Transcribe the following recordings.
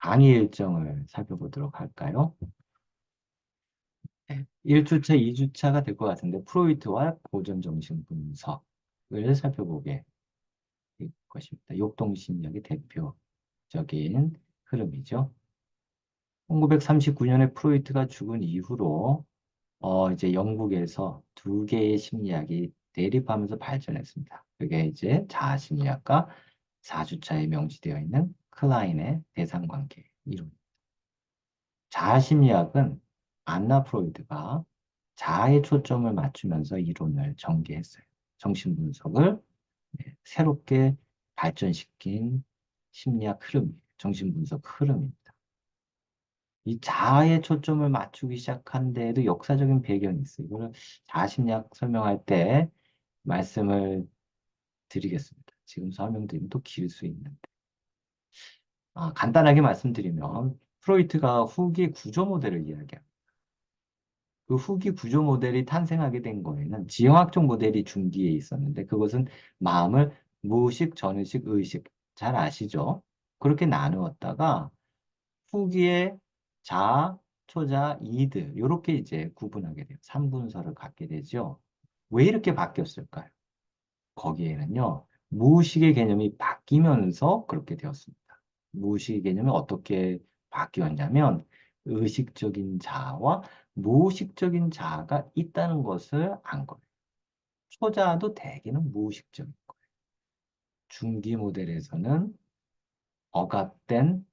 강의 일정을 살펴보도록 할까요? 네. 1주차, 2주차가 될 것 같은데 프로이트와 고전정신 분석을 살펴보게 될 것입니다. 역동심리학의 대표적인 흐름이죠. 1939년에 프로이트가 죽은 이후로 이제 영국에서 두 개의 심리학이 대립하면서 발전했습니다. 그게 이제 자아심리학과 4주차에 명시되어 있는 클라인의 대상관계 이론. 자아심리학은 안나 프로이드가 자아에 초점을 맞추면서 이론을 전개했어요. 정신분석을 새롭게 발전시킨 심리학 흐름이에요. 정신분석 흐름입니다. 이 자아에 초점을 맞추기 시작한 데에도 역사적인 배경이 있어요. 이거를 자아심리학 설명할 때 말씀을 드리겠습니다. 지금 설명드리면 또 길 수 있는데. 간단하게 말씀드리면 프로이트가 후기 구조 모델을 이야기합니다. 그 후기 구조 모델이 탄생하게 된 거에는 지형학적 모델이 중기에 있었는데 그것은 마음을 무의식, 전의식, 의식 잘 아시죠? 그렇게 나누었다가 후기에 자, 초자, 이드 이렇게 이제 구분하게 돼요. 3분서를 갖게 되죠. 왜 이렇게 바뀌었을까요? 거기에는요. 무의식의 개념이 바뀌면서 그렇게 되었습니다. 무의식의 개념이 어떻게 바뀌었냐면 의식적인 자아와 무의식적인 자아가 있다는 것을 안 거예요. 초자도 대개는 무의식적인 거예요. 중기 모델에서는 억압된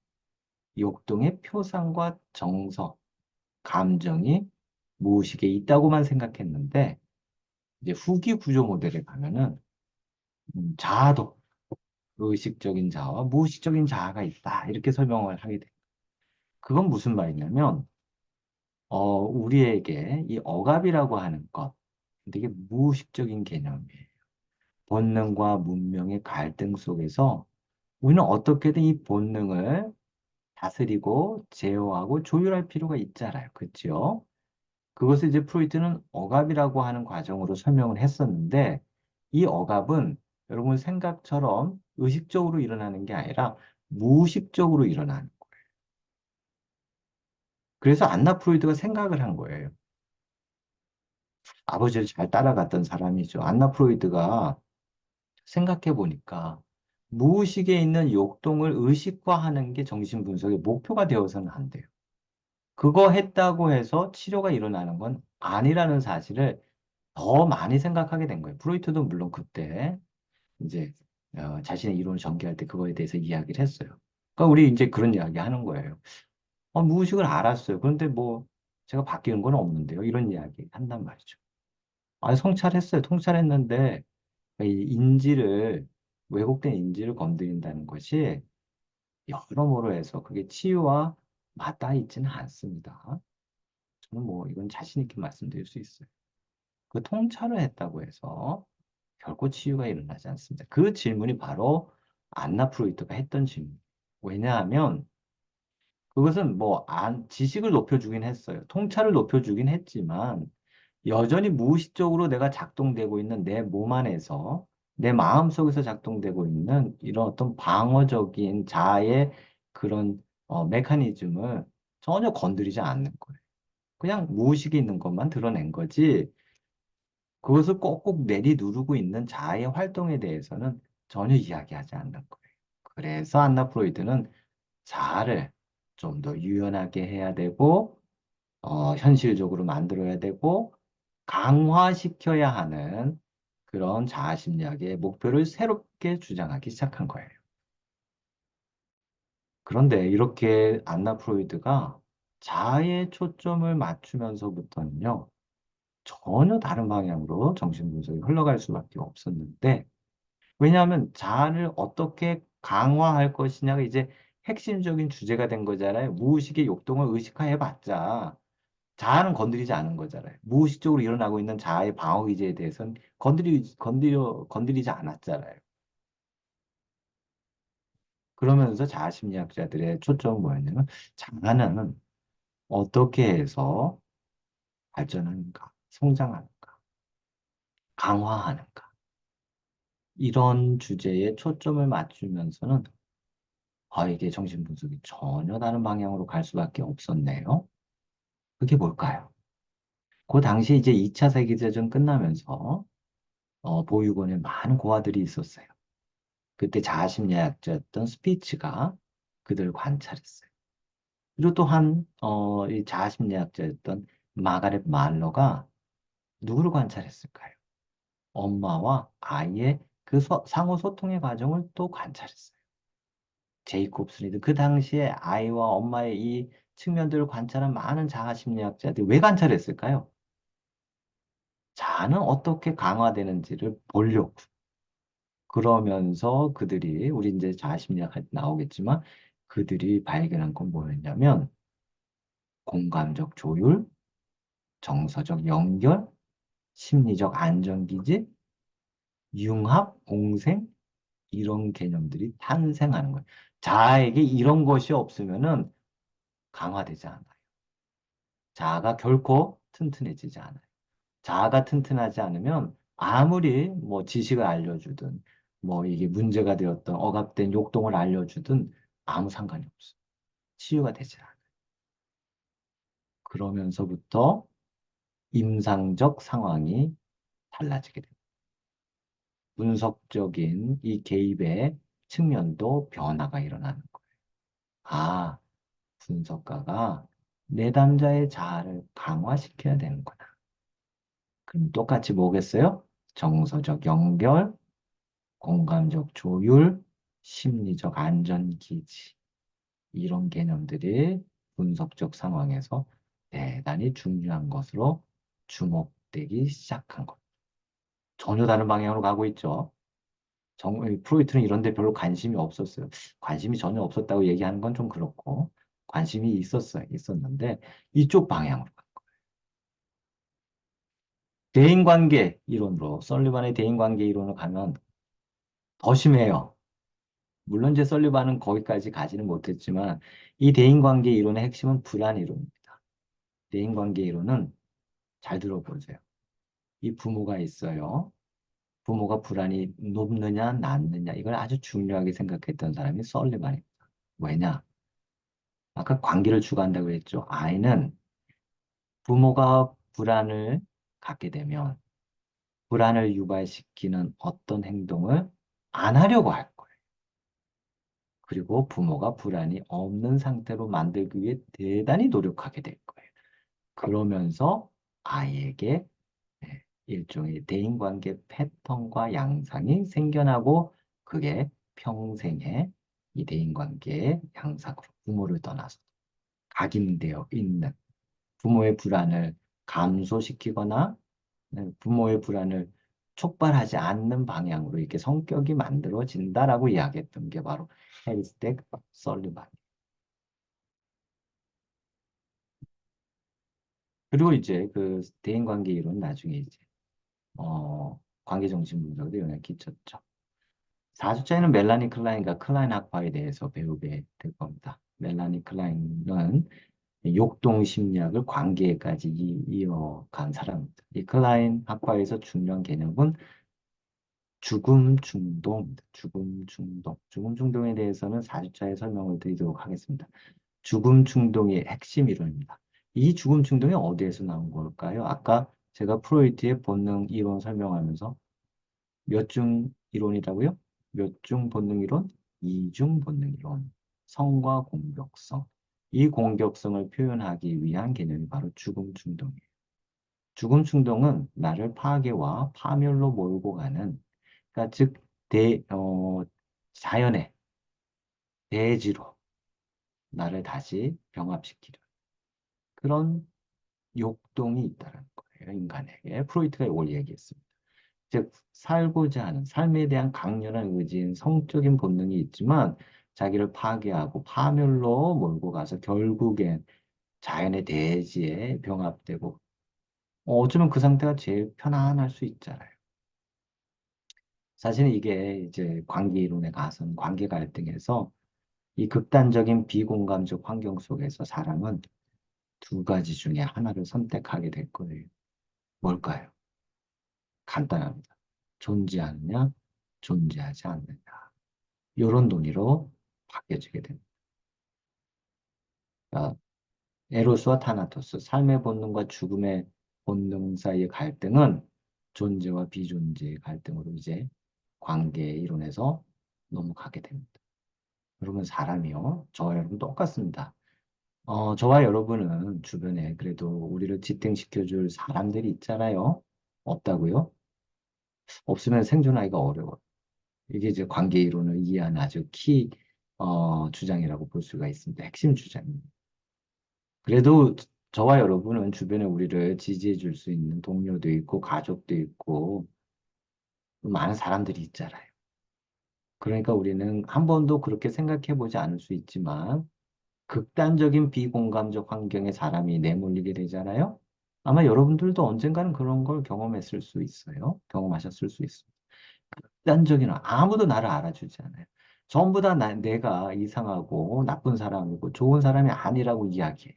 욕동의 표상과 정서, 감정이 무의식에 있다고만 생각했는데 이제 후기 구조 모델에 가면은 자아도 의식적인 자아와 무의식적인 자아가 있다 이렇게 설명을 하게 돼요. 그건 무슨 말이냐면 우리에게 이 억압이라고 하는 것 되게 무의식적인 개념이에요. 본능과 문명의 갈등 속에서 우리는 어떻게든 이 본능을 다스리고 제어하고 조율할 필요가 있잖아요. 그렇죠? 그것을 이제 프로이트는 억압이라고 하는 과정으로 설명을 했었는데 이 억압은 여러분 생각처럼 의식적으로 일어나는 게 아니라 무의식적으로 일어나는 거예요. 그래서 안나 프로이트가 생각을 한 거예요. 아버지를 잘 따라갔던 사람이죠. 안나 프로이트가 생각해 보니까 무의식에 있는 욕동을 의식화하는 게 정신분석의 목표가 되어서는 안 돼요. 그거 했다고 해서 치료가 일어나는 건 아니라는 사실을 더 많이 생각하게 된 거예요. 프로이트도 물론 그때 이제 자신의 이론을 전개할 때 그거에 대해서 이야기를 했어요. 그러니까 우리 이제 그런 이야기 하는 거예요. 무의식을 알았어요. 그런데 뭐 제가 바뀌는 건 없는데요. 이런 이야기 한단 말이죠. 성찰했어요. 통찰했는데 이 인지를 왜곡된 인지를 건드린다는 것이 여러모로 해서 그게 치유와 맞닿아 있지는 않습니다. 저는 뭐 이건 자신 있게 말씀드릴 수 있어요. 그 통찰을 했다고 해서 결코 치유가 일어나지 않습니다. 그 질문이 바로 안나 프로이트가 했던 질문. 왜냐하면 그것은 뭐 지식을 높여주긴 했어요. 통찰을 높여주긴 했지만 여전히 무의식적으로 내가 작동되고 있는 내 몸 안에서 내 마음 속에서 작동되고 있는 이런 어떤 방어적인 자아의 그런 메커니즘을 전혀 건드리지 않는 거예요. 그냥 무의식이 있는 것만 드러낸 거지 그것을 꼭꼭 내리 누르고 있는 자아의 활동에 대해서는 전혀 이야기하지 않는 거예요. 그래서 안나 프로이드는 자아를 좀 더 유연하게 해야 되고 현실적으로 만들어야 되고 강화시켜야 하는 그런 자아심리학의 목표를 새롭게 주장하기 시작한 거예요. 그런데 이렇게 안나 프로이드가 자아에 초점을 맞추면서부터는요, 전혀 다른 방향으로 정신분석이 흘러갈 수밖에 없었는데, 왜냐하면 자아를 어떻게 강화할 것이냐가 이제 핵심적인 주제가 된 거잖아요. 무의식의 욕동을 의식화해봤자 자아는 건드리지 않은 거잖아요. 무의식적으로 일어나고 있는 자아의 방어 기제에 대해서는 건드리지 않았잖아요. 그러면서 자아심리학자들의 초점은 뭐였냐면 자아는 어떻게 해서 발전하는가, 성장하는가, 강화하는가 이런 주제에 초점을 맞추면서는 이게 정신분석이 전혀 다른 방향으로 갈 수밖에 없었네요. 그게 뭘까요? 그 당시 이제 2차 세계대전 끝나면서 보육원에 많은 고아들이 있었어요. 그때 자아심리학자였던 스피츠가 그들을 관찰했어요. 그리고 또한 이 자아심리학자였던 마가렛 말러가 누구를 관찰했을까요? 엄마와 아이의 그 상호 소통의 과정을 또 관찰했어요. 제이콥 스미드 그 당시에 아이와 엄마의 이 측면들을 관찰한 많은 자아심리학자들이 왜 관찰했을까요? 자아는 어떻게 강화되는지를 보려고. 그러면서 그들이 우리 이제 자아심리학 나오겠지만 그들이 발견한 건 뭐였냐면 공감적 조율, 정서적 연결, 심리적 안정기지, 융합, 공생 이런 개념들이 탄생하는 거예요. 자아에게 이런 것이 없으면은 강화되지 않아요. 자아가 결코 튼튼해지지 않아요. 자아가 튼튼하지 않으면 아무리 뭐 지식을 알려주든 뭐 이게 문제가 되었던 억압된 욕동을 알려주든 아무 상관이 없어요. 치유가 되지 않아요. 그러면서부터 임상적 상황이 달라지게 됩니다. 분석적인 이 개입의 측면도 변화가 일어나는 거예요. 아, 분석가가 내담자의 자아를 강화시켜야 되는구나. 그럼 똑같이 뭐겠어요? 정서적 연결, 공감적 조율, 심리적 안전기지. 이런 개념들이 분석적 상황에서 대단히 중요한 것으로 주목되기 시작한 것. 전혀 다른 방향으로 가고 있죠. 프로이트는 이런 데 별로 관심이 없었어요. 관심이 전혀 없었다고 얘기하는 건 좀 그렇고, 관심이 있었어요. 있었는데, 이쪽 방향으로 간 거예요. 대인관계 이론으로, 설리반의 대인관계 이론으로 가면 더 심해요. 물론 이제 설리반은 거기까지 가지는 못했지만, 이 대인관계 이론의 핵심은 불안 이론입니다. 대인관계 이론은 잘 들어보세요. 이 부모가 있어요. 부모가 불안이 높느냐, 낮느냐, 이걸 아주 중요하게 생각했던 사람이 설리반입니다. 왜냐? 아까 관계를 추구한다고 했죠. 아이는 부모가 불안을 갖게 되면 불안을 유발시키는 어떤 행동을 안 하려고 할 거예요. 그리고 부모가 불안이 없는 상태로 만들기 위해 대단히 노력하게 될 거예요. 그러면서 아이에게 일종의 대인관계 패턴과 양상이 생겨나고 그게 평생의 이 대인관계의 양상으로 부모를 떠나서 각인되어 있는 부모의 불안을 감소시키거나 부모의 불안을 촉발하지 않는 방향으로 이렇게 성격이 만들어진다라고 이야기했던 게 바로 해리스텍 설리반. 그리고 이제 그 대인관계 이론 나중에 이제 관계정신분석에도 영향을 끼쳤죠. 4주차에는 멜라니 클라인과 클라인 학파에 대해서 배우게 될 겁니다. 멜라니 클라인은 욕동 심리학을 관계까지 이어간 사람입니다. 이 클라인 학파에서 중요한 개념은 죽음 중독입니다. 죽음 중독. 죽음 중독에 대해서는 4주차에 설명을 드리도록 하겠습니다. 죽음 중독의 핵심 이론입니다. 이 죽음 중독이 어디에서 나온 걸까요? 아까 제가 프로이트의 본능 이론 설명하면서 몇 중 이론이라고요? 몇 중 본능 이론? 이중 본능 이론. 성과 공격성. 이 공격성을 표현하기 위한 개념이 바로 죽음 충동이에요. 죽음 충동은 나를 파괴와 파멸로 몰고 가는, 그러니까 즉, 자연의 대지로 나를 다시 병합시키는 그런 욕동이 있다는 거예요, 인간에게. 프로이트가 이걸 얘기했습니다. 즉, 살고자 하는 삶에 대한 강렬한 의지인 성적인 본능이 있지만 자기를 파괴하고 파멸로 몰고 가서 결국엔 자연의 대지에 병합되고 어쩌면 그 상태가 제일 편안할 수 있잖아요. 사실은 이게 이제 관계 이론에 가서는 관계 갈등에서 이 극단적인 비공감적 환경 속에서 사람은 두 가지 중에 하나를 선택하게 될 거예요. 뭘까요? 간단합니다. 존재하느냐, 존재하지 않느냐. 이런 논의로 바뀌어지게 됩니다. 그러니까 에로스와 타나토스, 삶의 본능과 죽음의 본능 사이의 갈등은 존재와 비존재의 갈등으로 이제 관계 이론에서 넘어가게 됩니다. 여러분 사람이요. 저와 여러분 똑같습니다. 저와 여러분은 주변에 그래도 우리를 지탱시켜줄 사람들이 있잖아요. 없다고요? 없으면 생존하기가 어려워요. 이게 이제 관계 이론을 이해하는 아주 주장이라고 볼 수가 있습니다. 핵심 주장입니다. 그래도 저와 여러분은 주변에 우리를 지지해 줄 수 있는 동료도 있고, 가족도 있고, 많은 사람들이 있잖아요. 그러니까 우리는 한 번도 그렇게 생각해 보지 않을 수 있지만, 극단적인 비공감적 환경에 사람이 내몰리게 되잖아요. 아마 여러분들도 언젠가는 그런 걸 경험했을 수 있어요. 경험하셨을 수 있어요. 극단적인, 아무도 나를 알아주지 않아요. 전부 다 내가 이상하고 나쁜 사람이고 좋은 사람이 아니라고 이야기해요.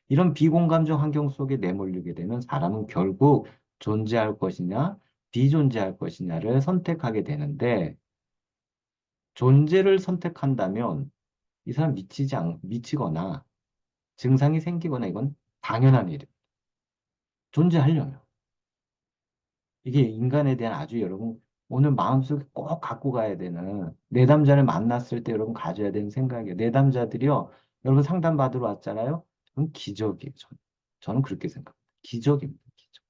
이런 비공감적 환경 속에 내몰리게 되면 사람은 결국 존재할 것이냐, 비존재할 것이냐를 선택하게 되는데, 존재를 선택한다면 이 사람 미치거나 증상이 생기거나 이건 당연한 일이에요. 존재하려면. 이게 인간에 대한 아주 여러분 오늘 마음속에 꼭 갖고 가야 되는 내담자를 만났을 때 여러분 가져야 되는 생각이에요. 내담자들이요. 여러분 상담 받으러 왔잖아요. 그건 기적이에요. 저는 그렇게 생각합니다. 기적입니다. 기적.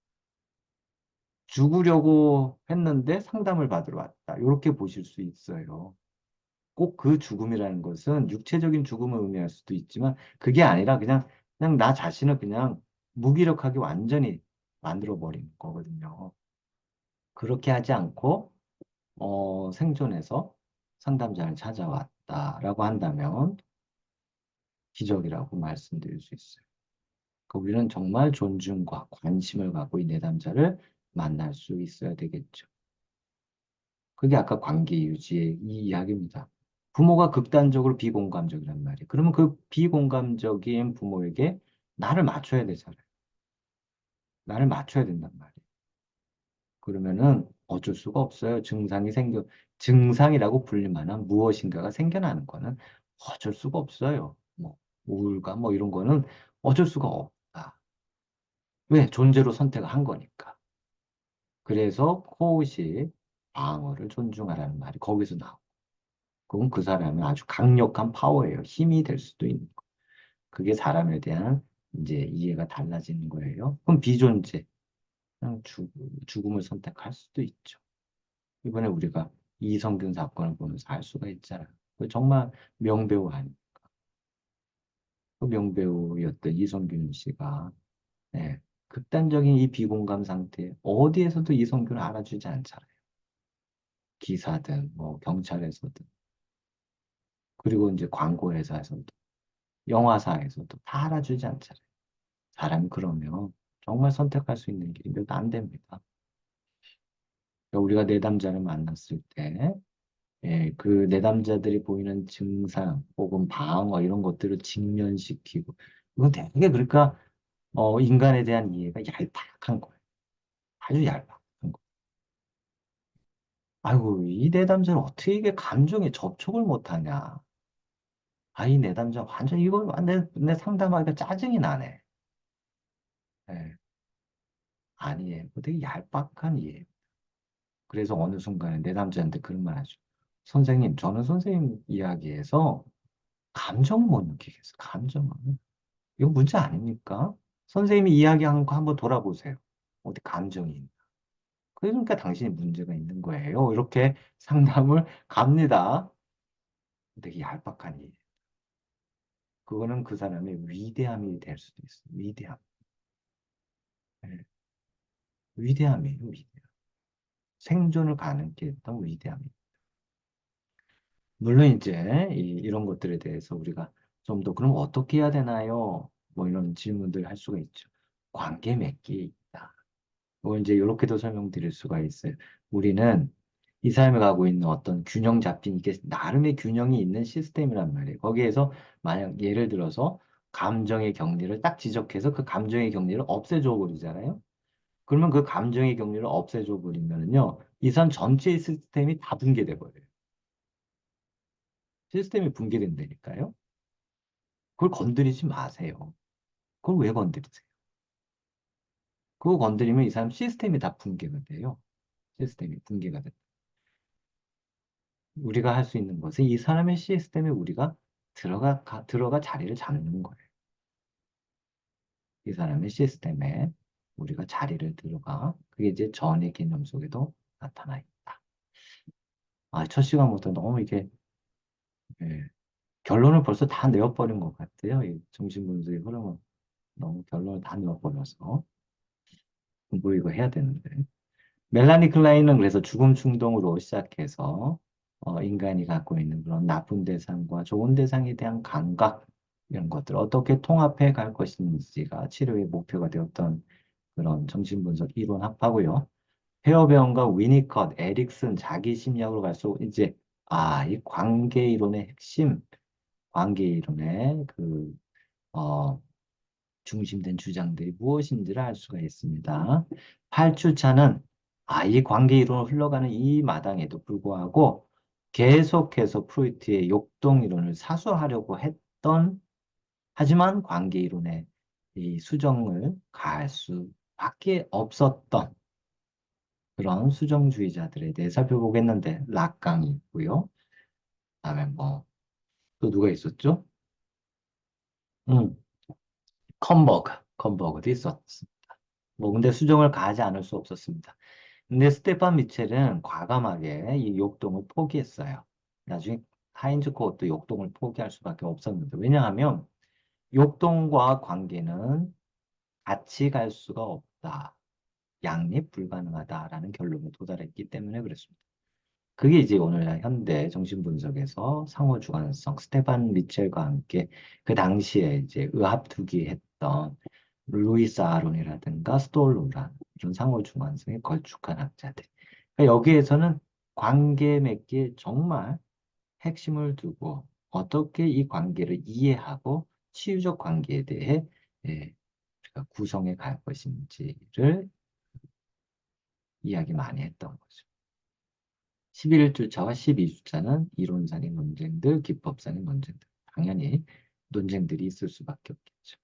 죽으려고 했는데 상담을 받으러 왔다. 이렇게 보실 수 있어요. 꼭 그 죽음이라는 것은 육체적인 죽음을 의미할 수도 있지만 그게 아니라 그냥 나 자신을 그냥 무기력하게 완전히 만들어 버리는 거거든요. 그렇게 하지 않고 생존해서 상담자를 찾아왔다라고 한다면 기적이라고 말씀드릴 수 있어요. 그 우리는 정말 존중과 관심을 갖고 이 내담자를 만날 수 있어야 되겠죠. 그게 아까 관계 유지의 이 이야기입니다. 부모가 극단적으로 비공감적이란 말이에요. 그러면 그 비공감적인 부모에게 나를 맞춰야 되잖아요. 나를 맞춰야 된단 말이에요. 그러면은 어쩔 수가 없어요. 증상이라고 불릴 만한 무엇인가가 생겨나는 거는 어쩔 수가 없어요. 뭐, 우울감 뭐 이런 거는 어쩔 수가 없다. 왜? 존재로 선택을 한 거니까. 그래서 코웃이 방어를 존중하라는 말이 거기서 나오고. 그건 그 사람은 아주 강력한 파워예요. 힘이 될 수도 있는 거. 그게 사람에 대한 이제 이해가 달라지는 거예요. 그럼 비존재, 그냥 죽음을 선택할 수도 있죠. 이번에 우리가 이성균 사건을 보면서 알 수가 있잖아요. 그 정말 명배우 아닙니까? 그 명배우였던 이성균 씨가 네, 극단적인 이 비공감 상태 어디에서도 이성균을 알아주지 않잖아요. 기사든 뭐 경찰에서든 그리고 이제 광고회사에서도 영화사에서도 다 알아주지 않잖아요. 사람이 그러면 정말 선택할 수 있는 길이 몇 안 됩니다. 그러니까 우리가 내담자를 만났을 때 예, 그 내담자들이 보이는 증상 혹은 방어 이런 것들을 직면시키고 이건 되게 그러니까 인간에 대한 이해가 얄팍한 거예요. 아주 얄팍한 거. 아이고 이 내담자는 어떻게 이게 감정에 접촉을 못하냐. 아, 이 내담자 완전 이거 내 상담하기가 짜증이 나네. 예, 아니에요. 되게 얄팍한 이해예요. 그래서 어느 순간에 내담자한테 그런 말 하죠. 선생님, 저는 선생님 이야기에서 감정 못 느끼겠어요. 감정을. 이거 문제 아닙니까? 선생님이 이야기한 거 한번 돌아보세요. 어디 감정이 있나. 그러니까 당신이 문제가 있는 거예요. 이렇게 상담을 갑니다. 되게 얄팍한 일. 그거는 그 사람의 위대함이 될 수도 있어요. 위대함. 네. 위대함이에요, 위대함. 생존을 가능케 했던 위대함이. 물론 이제 이런 것들에 대해서 우리가 좀 더 그럼 어떻게 해야 되나요? 뭐 이런 질문들 할 수가 있죠. 관계 맺기 있다. 뭐 이제 이렇게도 설명드릴 수가 있어요. 우리는 이 삶에 가고 있는 어떤 균형 잡힌 이게 나름의 균형이 있는 시스템이란 말이에요. 거기에서 만약 예를 들어서 감정의 격리를 딱 지적해서 그 감정의 격리를 없애줘 버리잖아요. 그러면 그 감정의 격리를 없애줘 버리면은요, 이 삶 전체의 시스템이 다 붕괴돼 버려요. 시스템이 붕괴된다니까요. 그걸 건드리지 마세요. 그걸 왜 건드리세요? 그거 건드리면 이 사람 시스템이 다 붕괴가 돼요. 시스템이 붕괴가 돼. 우리가 할 수 있는 것은 이 사람의 시스템에 우리가 들어가 자리를 잡는 거예요. 이 사람의 시스템에 우리가 자리를 들어가. 그게 이제 전의 개념 속에도 나타나 있다. 아, 첫 시간부터 너무 이게, 예, 결론을 벌써 다 내어버린 것 같아요. 이 정신분석의 흐름은 너무 결론을 다 내어버려서 공부 이거 해야 되는데. 멜라니 클라인은 그래서 죽음 충동으로 시작해서 인간이 갖고 있는 그런 나쁜 대상과 좋은 대상에 대한 감각 이런 것들 어떻게 통합해 갈 것인지가 치료의 목표가 되었던 그런 정신분석 이론 합하고요. 페어베언과 위니컷, 에릭슨 자기 심리학으로 갈수록 이제 이 관계 이론의 핵심, 관계 이론의 어, 중심된 주장들이 무엇인지를 알 수가 있습니다. 8주차는 이 관계 이론으로 흘러가는 이 마당에도 불구하고 계속해서 프로이트의 역동 이론을 사수하려고 했던 하지만 관계 이론의 이 수정을 가할 수밖에 없었던 그런 수정주의자들에 대해 살펴보겠는데 락강이 있고요. 그다음에 뭐 또 누가 있었죠? 음, 컨버그도 있었습니다. 뭐 근데 수정을 가하지 않을 수 없었습니다. 근데 스테판 미첼은 과감하게 이 욕동을 포기했어요. 나중에 하인즈 코어도 욕동을 포기할 수밖에 없었는데 왜냐하면 욕동과 관계는 같이 갈 수가 없다. 양립 불가능하다라는 결론에 도달했기 때문에 그랬습니다. 그게 이제 오늘날 현대 정신분석에서 상호주관성, 스테판 미첼과 함께 그 당시에 이제 의합투기했던 루이스 아론이라든가 스톨로란 이런 상호주관성에 걸쭉한 학자들. 그러니까 여기에서는 관계 맺기에 정말 핵심을 두고 어떻게 이 관계를 이해하고 치유적 관계에 대해 우리가 구성해 갈 것인지를 이야기 많이 했던 거죠. 11주차와 12주차는 이론상의 논쟁들, 기법상의 논쟁들. 당연히 논쟁들이 있을 수밖에 없겠죠.